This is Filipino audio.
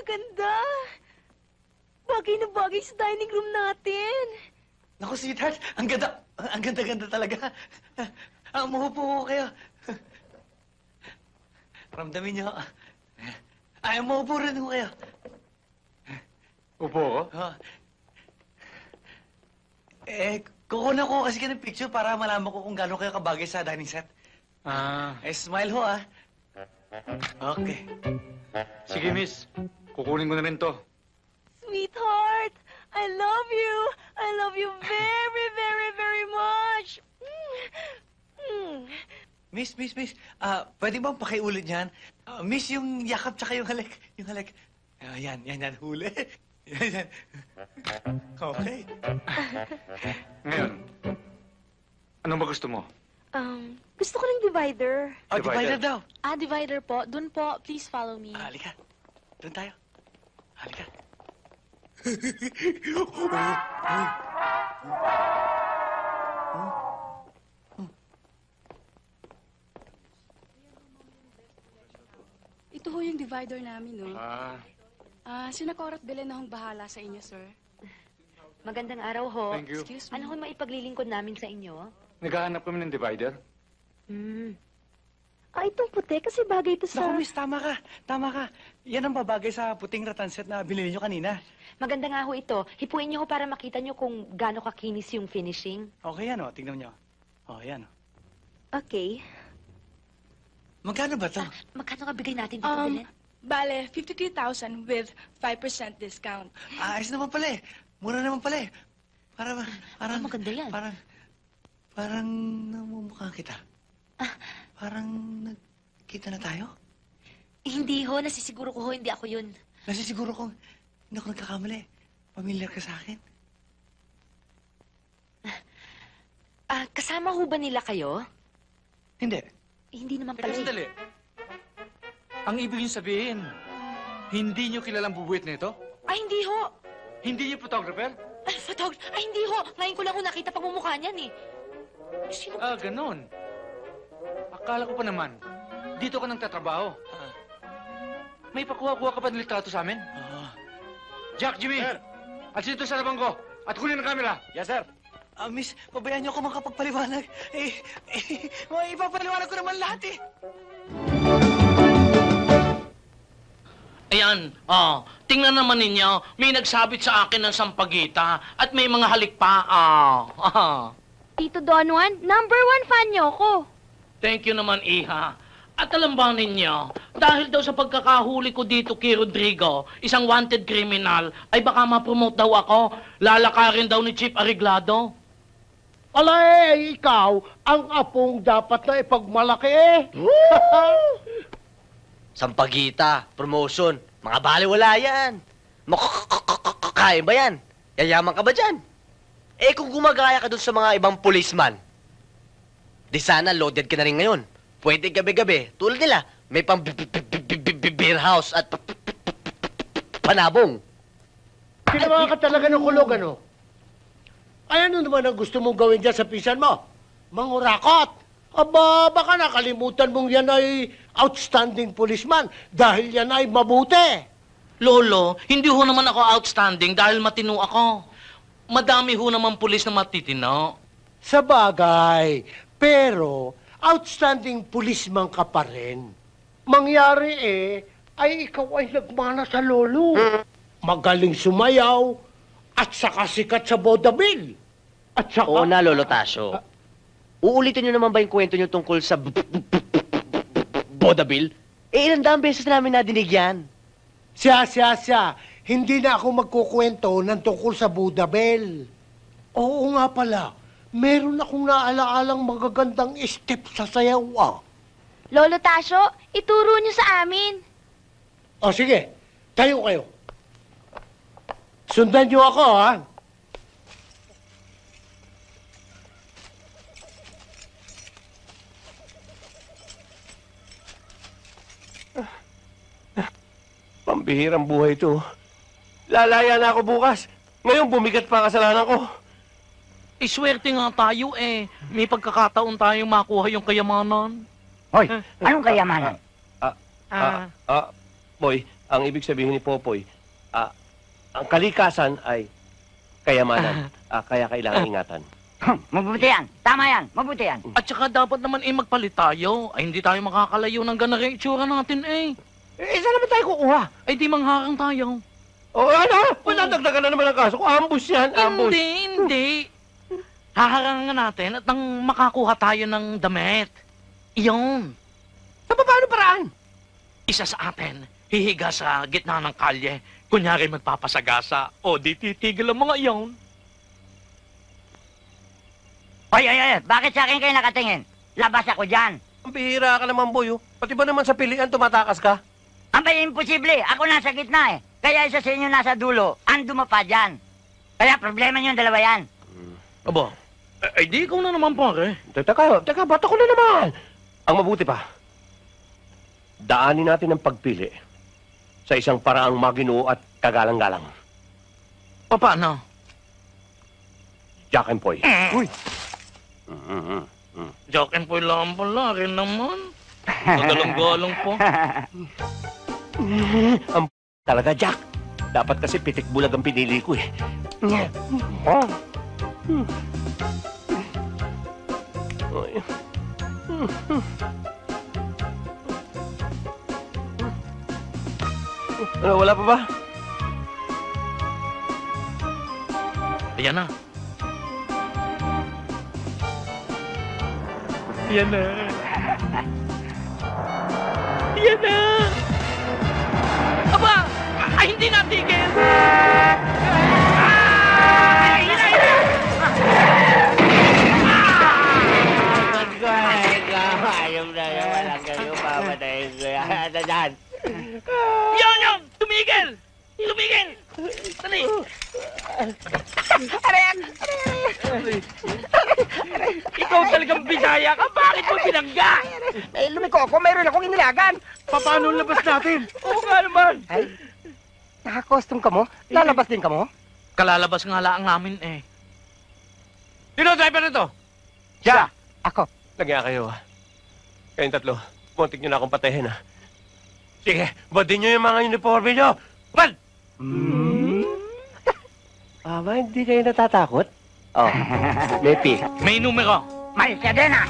kaganda. Bagay na bagay sa dining room natin. Naku, sweetheart, ang ganda talaga. Umuupo ko kayo. Ramdamin niyo. Ay, umuupo rin ko kayo. Upo ko? Kukunan ko kasi ng picture para malaman ko kung gaano kayo kabagay sa dining set. Smile ho, ah. Okay. Sige, miss. Kukunin ko na rin to. Sweetheart, I love you. I love you very, very, very much. Miss. Pwede bang pakiulit yan? Miss, yung yakap tsaka yung halik. Yan, huli. Yan. Okay. Ngayon, ano ba gusto mo? Gusto ko ng divider. Divider daw. Divider po. Dun po. Please follow me. Halika. Doon tayo. Halika. Ito ho yung divider namin, no? Sina Cora at Belen na hong bahala sa inyo, sir. Magandang araw ho. Thank you. Excuse me. Ano hong maipaglilingkod namin sa inyo? Naghahanap kami ng divider. Itong puti kasi bagay ito sa... Naku, miss, tama ka. Yan ang babagay sa puting rattan set na binili nyo kanina. Maganda nga ho ito. Hipuin niyo ho para makita niyo kung gaano kakinis yung finishing. Okay yan, oh. Tingnan nyo. Yan, oh. Okay. Magkano ba to? Magkano ka bigay natin dito, Belen? Bale, 53,000 with 5% discount. Ayos naman pala eh. Mura naman pala eh. Parang maganda yan. Parang namumukha kita. Parang nagkita na tayo? Hindi ho. Nasisiguro ko ho, hindi ako yun. Nasisiguro kong hindi ako nagkakamali. Pamilyar ka sa akin. Kasama ho ba nila kayo? Hindi. Hindi naman Teka, pala. sandali. Ang ibig niyo sabihin, hindi niyo kilalang bubuwit nito? Hindi ho. Hindi niyo photographer? Hindi ho. Ngayon ko lang ho nakita pagmumukha niyan eh. Sino? Ganon. Akala ko pa naman, dito ka nang tatrabaho. May pakuha-kuha ka pa ng litrato sa amin? Jack, Jimmy! Sir! At sino sa labang ko? At kunin ang camera! Yes, sir. Miss, pabayaan niyo ako makapagpaliwanag. Ipapaliwanag ko naman lahat eh. Ayan, tingnan naman ninyo, may nagsabit sa akin ng sampagita at may mga halik pa, Tito Don Juan, #1 fan niyo ako. Thank you naman, Iha. At alam ba ninyo, dahil daw sa pagkakahuli ko dito kay Rodrigo, isang wanted criminal, ay baka ma-promote daw ako, lalakarin daw ni Chief Ariglado. Ikaw, ang apong dapat na ipagmalaki eh. Sampagita, promotion, mga baliwala yan. Makakain ba yan? Yayaman ka ba dyan? Kung gumagaya ka dun sa mga ibang policeman, di sana loaded ka na rin ngayon. Pwede gabi-gabi, tulad nila, may pang beer house at panabong. Ginawa ka talaga ng kulog, ano? Ay, ano naman ang gusto mong gawin dyan sa pisan mo? Mangurakot! Aba, baka nakalimutan mong yan ay outstanding policeman dahil yan ay mabuti. Lolo, hindi ho naman ako outstanding dahil matino ako. Madami ho naman pulis na matitino. Sa bagay, pero outstanding policeman ka pa rin. Mangyari ay ikaw ay nagmana sa lolo. Magaling sumayaw at saka sikat sa vaudeville. At saka... Oo na, Lolo Tasyo. Uulitin niyo naman ba yung kwento niyo tungkol sa vaudeville? Ilang daang beses namin nadinig yan. Siya. Hindi na ako magkukwento ng tungkol sa vaudeville. Oo nga pala. Meron akong naaalaalang magagandang step sa sayaw, Lolo Tasyo, ituro niyo sa amin. O sige, tayo kayo. Sundan niyo ako, ha? Pambihirang buhay ito. Lalaya na ako bukas. Ngayon bumigat pa ang kasalanan ko. Swerte nga tayo May pagkakataon tayong makuha yung kayamanan. Hoy, anong kayamanan? Boy, Ang ibig sabihin ni Popoy, ang kalikasan ay kayamanan. Kaya kailangan ingatan. Mabuti yan. Tama yan. Mabuti yan. At saka dapat naman magpalit tayo. Ay hindi tayo makakalayo ng ganang itsura natin eh. Saan naman tayo kukuha? Ay di mangharang tayo. Ano? Dagdagan na naman ang kaso ko. Ambush yan, ambush. Hindi. Haharangan natin at nang makakuha tayo ng damit. Iyon. Sa paano paraan? Isa sa atin, hihiga sa gitna ng kalye. Kunyari magpapasagasa. O di titigil ang mga iyon. Oy, bakit sa akin kayo nakatingin? Labas ako dyan. Ang bihira ka naman, boy. Pati ba naman sa pilian tumatakas ka? Abay, imposible. Ako nasa gitna eh. Kaya isa sa inyo nasa dulo. Ando pa dyan. Kaya problema nyo yung dalawa yan. Aba, ay di ikaw na naman pare. Teka, ba't ako na naman? Ang mabuti pa, daanin natin ang pagpili sa isang paraang maginoo at kagalang-galang. Paano? Jack and Poy. Uy! Jack and Poy lang pala rin naman. Magalang-galang po. Ang talaga, Jack. Dapat kasi pitik bulag ang pinili ko eh. Ano, wala pa ba? Ayan na. Ayan na. Ayan na. Aba! Ay, hindi natigil! Yon! Tumigil! Tumigil! Dali! Ikaw talagang Bisaya ka? Bakit mo binangga? Lumiko ako. Mayroon akong inilagan. Paano labas natin? Oo nga naman! Ay, naka-costume ka mo? Lalabas din ka mo? Kalalabas nga lang namin eh. Sino driver nito? Siya. Ako. Nagya kayo ha. Kayong tatlo, muntik nyo na akong patayin ha. Sige, badin nyo yung mga uniforme nyo! Bad! Aba, hindi kayo natatakot? Oh, may pick. May numero. May siya din ah.